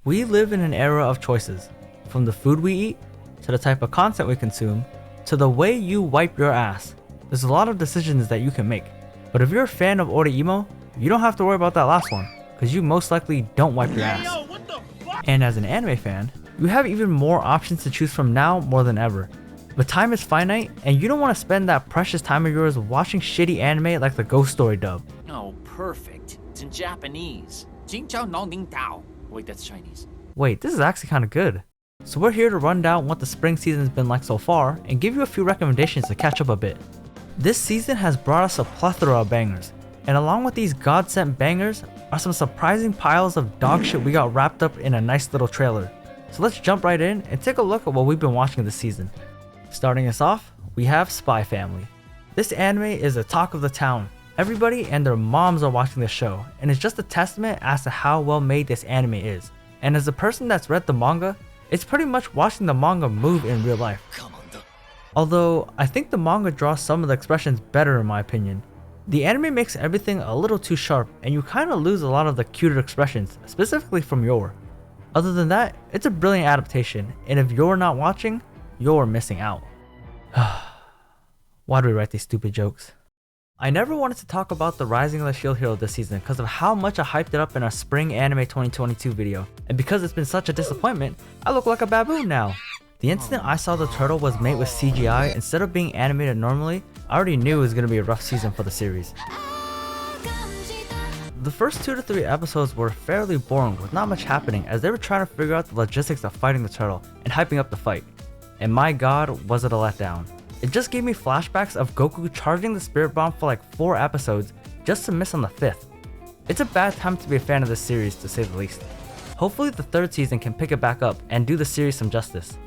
We live in an era of choices, from the food we eat, to the type of content we consume, to the way you wipe your ass. There's a lot of decisions that you can make. But if you're a fan of Oreimo, you don't have to worry about that last one, because you most likely don't wipe your ass. And as an anime fan, you have even more options to choose from now more than ever. But time is finite, and you don't want to spend that precious time of yours watching shitty anime like the Ghost Story dub. Oh, perfect. It's in Japanese. Jingchao no ning dao. Wait, that's Chinese. Wait, this is actually kinda good. So we're here to run down what the spring season's been like so far, and give you a few recommendations to catch up a bit. This season has brought us a plethora of bangers, and along with these god-sent bangers are some surprising piles of dog shit we got wrapped up in a nice little trailer. So let's jump right in and take a look at what we've been watching this season. Starting us off, we have Spy Family. This anime is the talk of the town. Everybody and their moms are watching the show, and it's just a testament as to how well made this anime is. And as a person that's read the manga, it's pretty much watching the manga move in real life. Although, I think the manga draws some of the expressions better in my opinion. The anime makes everything a little too sharp, and you kinda lose a lot of the cuter expressions, specifically from Yor. Other than that, it's a brilliant adaptation, and if you're not watching, you're missing out. Why do we write these stupid jokes? I never wanted to talk about the Rising of the Shield Hero this season because of how much I hyped it up in our Spring Anime 2022 video, and because it's been such a disappointment, I look like a baboon now. The instant I saw the turtle was made with CGI instead of being animated normally, I already knew it was going to be a rough season for the series. The first 2 to 3 episodes were fairly boring with not much happening as they were trying to figure out the logistics of fighting the turtle and hyping up the fight. And my god, was it a letdown. It just gave me flashbacks of Goku charging the Spirit Bomb for like 4 episodes just to miss on the 5th. It's a bad time to be a fan of this series to say the least. Hopefully the 3rd season can pick it back up and do the series some justice.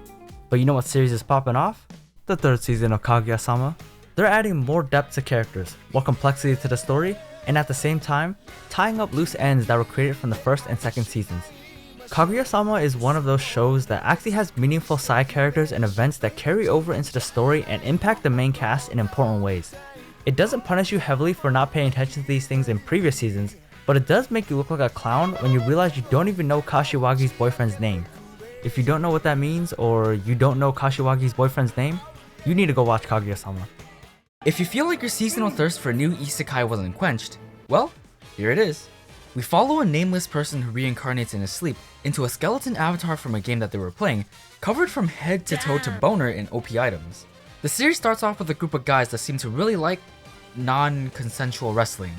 But you know what series is popping off? The 3rd season of Kaguyasama. They're adding more depth to characters, more complexity to the story, and at the same time, tying up loose ends that were created from the 1st and 2nd seasons. Kaguyasama is one of those shows that actually has meaningful side characters and events that carry over into the story and impact the main cast in important ways. It doesn't punish you heavily for not paying attention to these things in previous seasons, but it does make you look like a clown when you realize you don't even know Kashiwagi's boyfriend's name. If you don't know what that means, or you don't know Kashiwagi's boyfriend's name, you need to go watch Kaguyasama. If you feel like your seasonal thirst for a new isekai wasn't quenched, well, here it is. We follow a nameless person who reincarnates in his sleep into a skeleton avatar from a game that they were playing, covered from head to toe to boner in OP items. The series starts off with a group of guys that seem to really like non-consensual wrestling.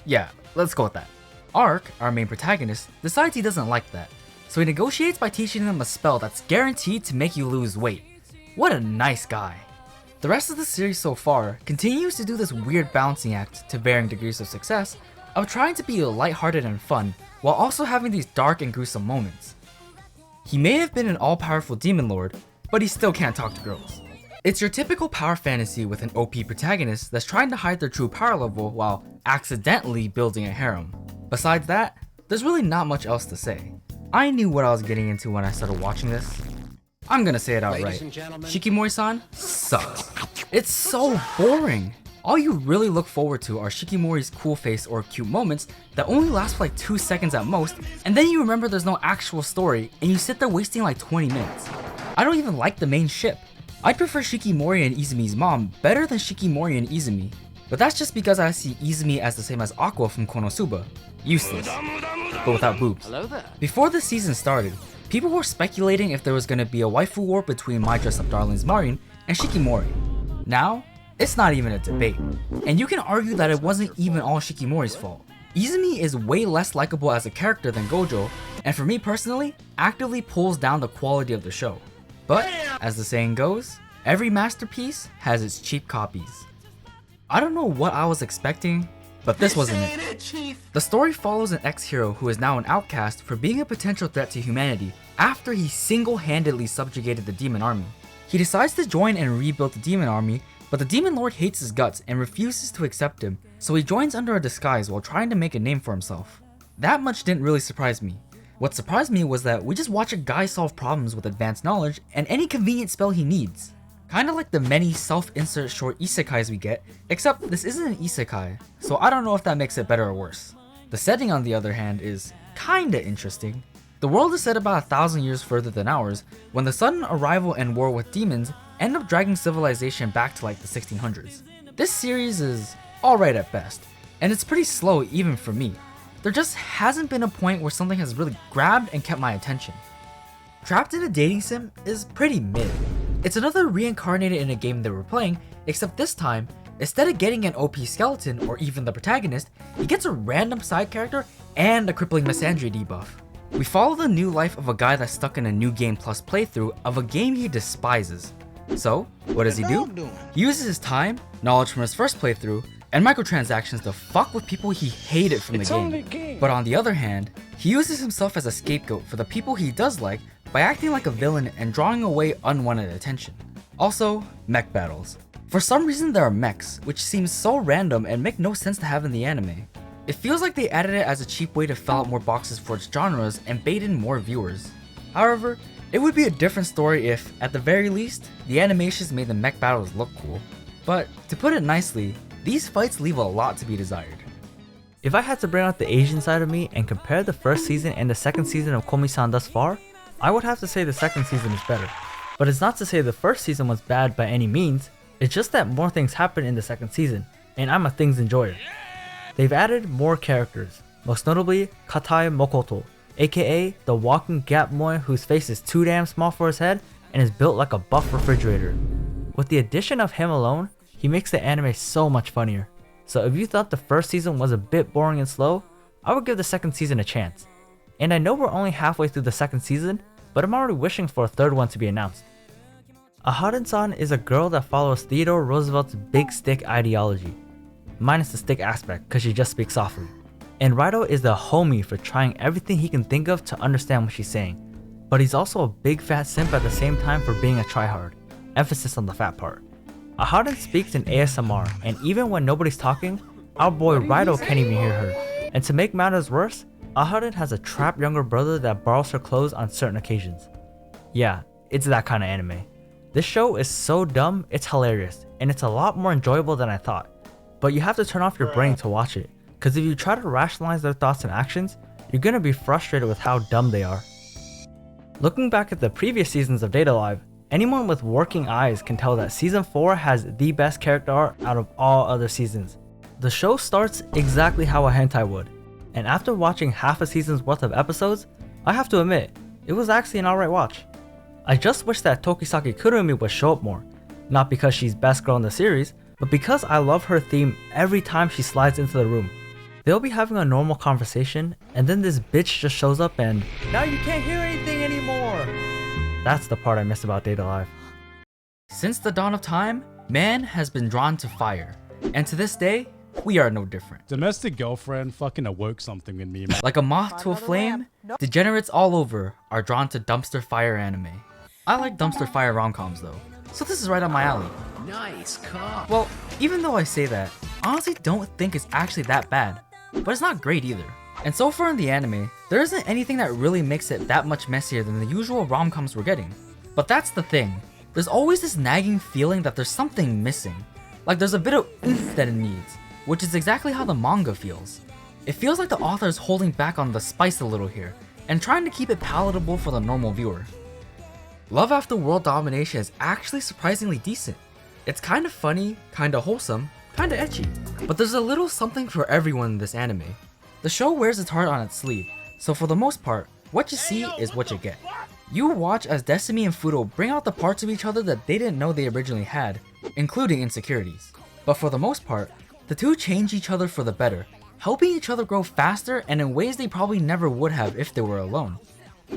Yeah, let's go with that. Ark, our main protagonist, decides he doesn't like that, so he negotiates by teaching them a spell that's guaranteed to make you lose weight. What a nice guy. The rest of the series so far continues to do this weird balancing act to varying degrees of success of trying to be lighthearted and fun, while also having these dark and gruesome moments. He may have been an all-powerful demon lord, but he still can't talk to girls. It's your typical power fantasy with an OP protagonist that's trying to hide their true power level while accidentally building a harem. Besides that, there's really not much else to say. I knew what I was getting into when I started watching this. I'm gonna say it outright. Shikimoisan sucks. It's so boring. All you really look forward to are Shikimori's cool face or cute moments that only last for like 2 seconds at most, and then you remember there's no actual story and you sit there wasting like 20 minutes. I don't even like the main ship. I'd prefer Shikimori and Izumi's mom better than Shikimori and Izumi, but that's just because I see Izumi as the same as Aqua from Konosuba. Useless, but without boobs. Hello there. Before the season started, people were speculating if there was gonna be a waifu war between My Dress Up Darling's Marin and Shikimori. Now, it's not even a debate, and you can argue that it wasn't even all Shikimori's fault. Izumi is way less likable as a character than Gojo, and for me personally, actively pulls down the quality of the show. But, as the saying goes, every masterpiece has its cheap copies. I don't know what I was expecting, but this wasn't it. The story follows an ex-hero who is now an outcast for being a potential threat to humanity after he single-handedly subjugated the demon army. He decides to join and rebuild the demon army, but the demon lord hates his guts and refuses to accept him, so he joins under a disguise while trying to make a name for himself. That much didn't really surprise me. What surprised me was that we just watch a guy solve problems with advanced knowledge and any convenient spell he needs. Kinda like the many self-insert short isekais we get, except this isn't an isekai, so I don't know if that makes it better or worse. The setting on the other hand is kinda interesting. The world is set about 1,000 years further than ours, when the sudden arrival and war with demons end up dragging civilization back to like the 1600s. This series is alright at best, and it's pretty slow even for me. There just hasn't been a point where something has really grabbed and kept my attention. Trapped in a Dating Sim is pretty mid. It's another reincarnated in a game that we're playing, except this time, instead of getting an OP skeleton or even the protagonist, he gets a random side character and a crippling misandry debuff. We follow the new life of a guy that's stuck in a new game plus playthrough of a game he despises. So, what does he do? He uses his time, knowledge from his first playthrough, and microtransactions to fuck with people he hated from the game. But on the other hand, he uses himself as a scapegoat for the people he does like by acting like a villain and drawing away unwanted attention. Also, mech battles. For some reason there are mechs, which seems so random and make no sense to have in the anime. It feels like they added it as a cheap way to fill out more boxes for its genres and bait in more viewers. However, it would be a different story if, at the very least, the animations made the mech battles look cool. But, to put it nicely, these fights leave a lot to be desired. If I had to bring out the Asian side of me and compare the first season and the second season of Komi-san thus far, I would have to say the second season is better. But it's not to say the first season was bad by any means, it's just that more things happen in the second season, and I'm a things enjoyer. They've added more characters, most notably Katai Mokoto, aka the walking gap boy whose face is too damn small for his head and is built like a buff refrigerator. With the addition of him alone, he makes the anime so much funnier. So if you thought the first season was a bit boring and slow, I would give the second season a chance. And I know we're only halfway through the second season, but I'm already wishing for a third one to be announced. Aharon-san is a girl that follows Theodore Roosevelt's big stick ideology, minus the stick aspect because she just speaks softly. And Raito is the homie for trying everything he can think of to understand what she's saying, but he's also a big fat simp at the same time for being a tryhard, emphasis on the fat part. Aharon speaks in ASMR, and even when nobody's talking, our boy Raito can't even hear her. And to make matters worse, Aharon has a trapped younger brother that borrows her clothes on certain occasions. Yeah, it's that kind of anime. This show is so dumb, it's hilarious, and it's a lot more enjoyable than I thought. But you have to turn off your brain to watch it, because if you try to rationalize their thoughts and actions, you're gonna be frustrated with how dumb they are. Looking back at the previous seasons of Data Live, anyone with working eyes can tell that Season 4 has the best character art out of all other seasons. The show starts exactly how a hentai would, and after watching half a season's worth of episodes, I have to admit, it was actually an alright watch. I just wish that Tokisaki Kurumi would show up more, not because she's best girl in the series, but because I love her theme every time she slides into the room. They'll be having a normal conversation, and then this bitch just shows up and now you can't hear anything anymore. That's the part I miss about Data Live. Since the dawn of time, man has been drawn to fire, and to this day, we are no different. Domestic girlfriend fucking awoke something in me, man. Like a moth to a flame, degenerates all over are drawn to dumpster fire anime. I like dumpster fire rom-coms though, so this is right up my alley. Nice car. Well, even though I say that, I honestly don't think it's actually that bad, but it's not great either. And so far in the anime, there isn't anything that really makes it that much messier than the usual rom-coms we're getting. But that's the thing, there's always this nagging feeling that there's something missing. Like there's a bit of oomph that it needs, which is exactly how the manga feels. It feels like the author is holding back on the spice a little here, and trying to keep it palatable for the normal viewer. Love After World Domination is actually surprisingly decent. It's kind of funny, kind of wholesome, kind of ecchi, but there's a little something for everyone in this anime. The show wears its heart on its sleeve, so for the most part, what you see is what you get. You watch as Desumi and Fudo bring out the parts of each other that they didn't know they originally had, including insecurities. But for the most part, the two change each other for the better, helping each other grow faster and in ways they probably never would have if they were alone.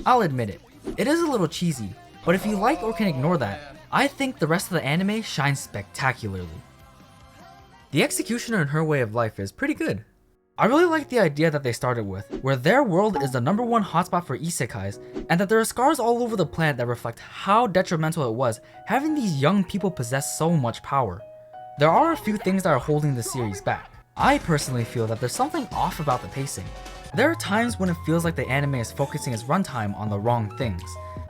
I'll admit it is a little cheesy, but if you like or can ignore that, I think the rest of the anime shines spectacularly. The executioner in Her Way of Life is pretty good. I really like the idea that they started with, where their world is the #1 hotspot for isekais, and that there are scars all over the planet that reflect how detrimental it was having these young people possess so much power. There are a few things that are holding the series back. I personally feel that there's something off about the pacing. There are times when it feels like the anime is focusing its runtime on the wrong things.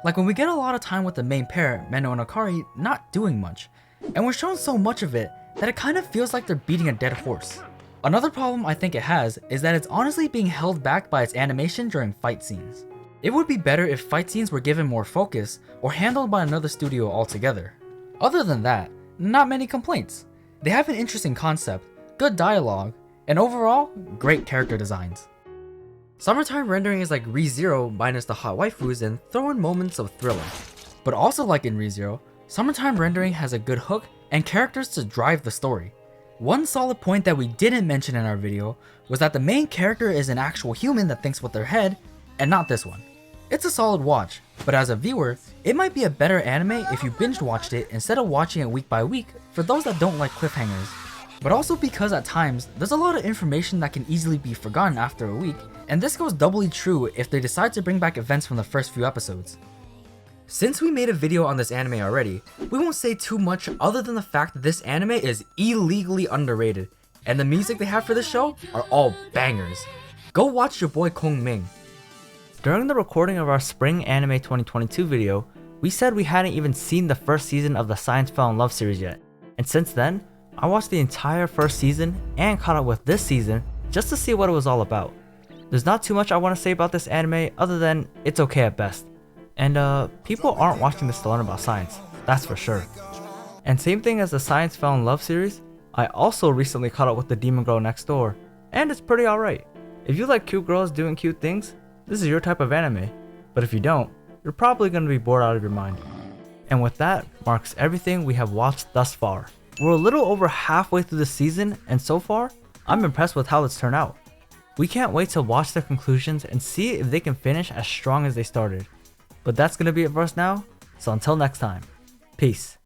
Like when we get a lot of time with the main pair, Meno and Akari, not doing much, and we're shown so much of it that it kind of feels like they're beating a dead horse. Another problem I think it has is that it's honestly being held back by its animation during fight scenes. It would be better if fight scenes were given more focus or handled by another studio altogether. Other than that, not many complaints. They have an interesting concept, good dialogue, and overall, great character designs. Summertime rendering is like ReZero minus the hot waifus and throw in moments of thriller. But also like in ReZero, summertime rendering has a good hook and characters to drive the story. One solid point that we didn't mention in our video was that the main character is an actual human that thinks with their head, and not this one. It's a solid watch, but as a viewer, it might be a better anime if you binge watched it instead of watching it week by week for those that don't like cliffhangers. But also because at times, there's a lot of information that can easily be forgotten after a week, and this goes doubly true if they decide to bring back events from the first few episodes. Since we made a video on this anime already, we won't say too much other than the fact that this anime is illegally underrated, and the music they have for this show are all bangers. Go watch your boy Kong Ming. During the recording of our Spring Anime 2022 video, we said we hadn't even seen the first season of the Science Fell in Love series yet, and since then, I watched the entire first season and caught up with this season just to see what it was all about. There's not too much I want to say about this anime other than it's okay at best. And people aren't watching this to learn about science, that's for sure. And same thing as the Science Fell in Love series, I also recently caught up with the Demon Girl Next Door, and it's pretty alright. If you like cute girls doing cute things, this is your type of anime, but if you don't, you're probably going to be bored out of your mind. And with that marks everything we have watched thus far. We're a little over halfway through the season, and so far, I'm impressed with how it's turned out. We can't wait to watch the conclusions and see if they can finish as strong as they started. But that's going to be it for us now, so until next time, peace.